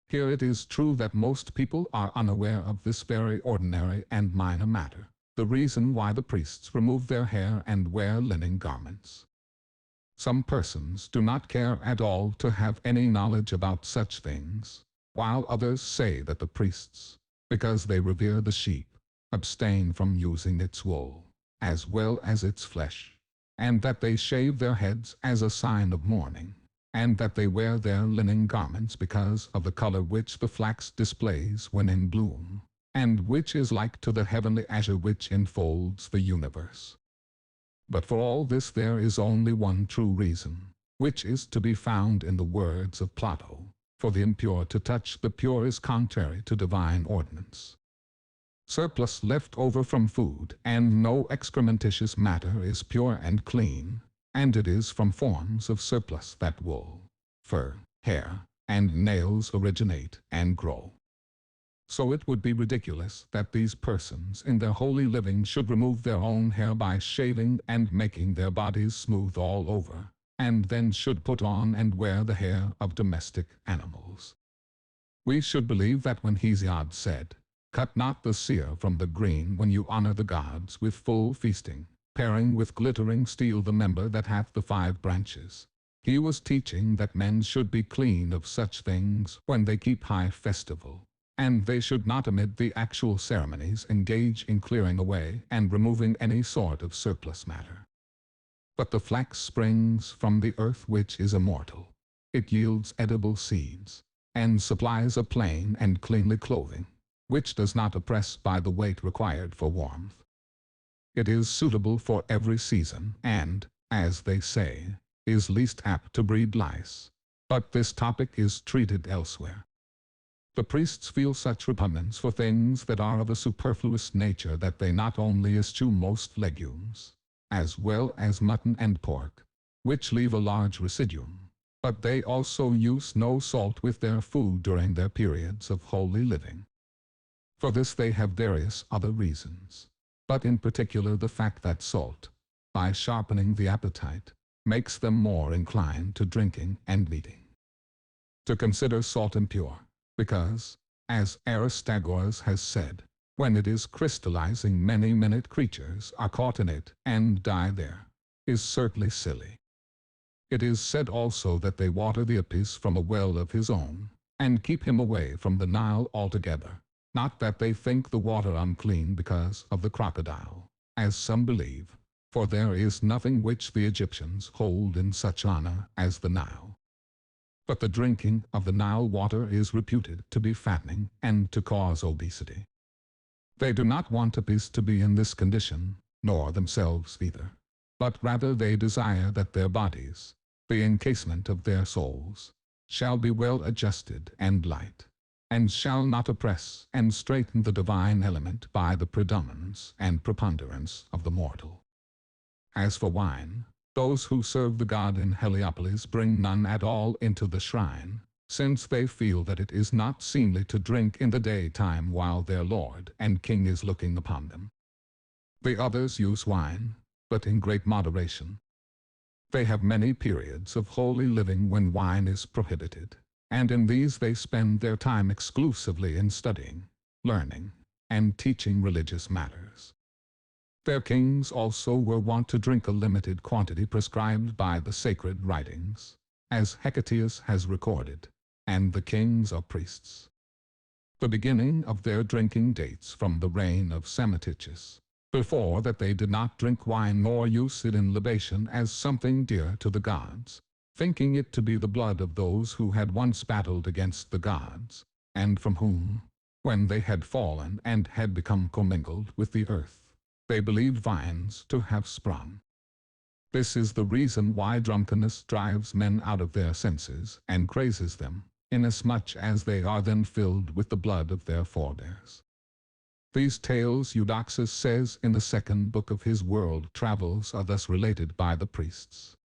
Here it is true that most people are unaware of this very ordinary and minor matter, the reason why the priests remove their hair and wear linen garments. Some persons do not care at all to have any knowledge about such things, while others say that the priests, because they revere the sheep, abstain from using its wool, as well as its flesh, and that they shave their heads as a sign of mourning, and that they wear their linen garments because of the color which the flax displays when in bloom, and which is like to the heavenly azure which enfolds the universe. But for all this there is only one true reason, which is to be found in the words of Plato, for the impure to touch the pure is contrary to divine ordinance. Surplus left over from food and no excrementitious matter is pure and clean, and it is from forms of surplus that wool, fur, hair, and nails originate and grow. So it would be ridiculous that these persons in their holy living should remove their own hair by shaving and making their bodies smooth all over, and then should put on and wear the hair of domestic animals. We should believe that when Hesiod said, "Cut not the sear from the green when you honor the gods with full feasting, paring with glittering steel the member that hath the 5 branches," he was teaching that men should be clean of such things when they keep high festival, and they should not amid the actual ceremonies engage in clearing away and removing any sort of surplus matter. But the flax springs from the earth which is immortal. It yields edible seeds, and supplies a plain and cleanly clothing, which does not oppress by the weight required for warmth. It is suitable for every season, and, as they say, is least apt to breed lice. But this topic is treated elsewhere. The priests feel such repugnance for things that are of a superfluous nature that they not only eschew most legumes, as well as mutton and pork, which leave a large residuum, but they also use no salt with their food during their periods of holy living. For this they have various other reasons, but in particular the fact that salt, by sharpening the appetite, makes them more inclined to drinking and eating. To consider salt impure, because, as Aristagoras has said, when it is crystallizing many minute creatures are caught in it and die there, is certainly silly. It is said also that they water the Apis from a well of his own, and keep him away from the Nile altogether, not that they think the water unclean because of the crocodile, as some believe, for there is nothing which the Egyptians hold in such honor as the Nile. But the drinking of the Nile water is reputed to be fattening and to cause obesity. They do not want Apis to be in this condition, nor themselves either, but rather they desire that their bodies, the encasement of their souls, shall be well adjusted and light, and shall not oppress and straiten the divine element by the predominance and preponderance of the mortal. As for wine, those who serve the god in Heliopolis bring none at all into the shrine, since they feel that it is not seemly to drink in the daytime while their lord and king is looking upon them. The others use wine, but in great moderation. They have many periods of holy living when wine is prohibited, and in these they spend their time exclusively in studying, learning, and teaching religious matters. Their kings also were wont to drink a limited quantity prescribed by the sacred writings, as Hecataeus has recorded, and the kings are priests. The beginning of their drinking dates from the reign of Psammetichus. Before that they did not drink wine nor use it in libation as something dear to the gods, thinking it to be the blood of those who had once battled against the gods, and from whom, when they had fallen and had become commingled with the earth, they believed vines to have sprung. This is the reason why drunkenness drives men out of their senses and crazes them, inasmuch as they are then filled with the blood of their forebears. These tales Eudoxus says in the 2nd book of his World Travels are thus related by the priests.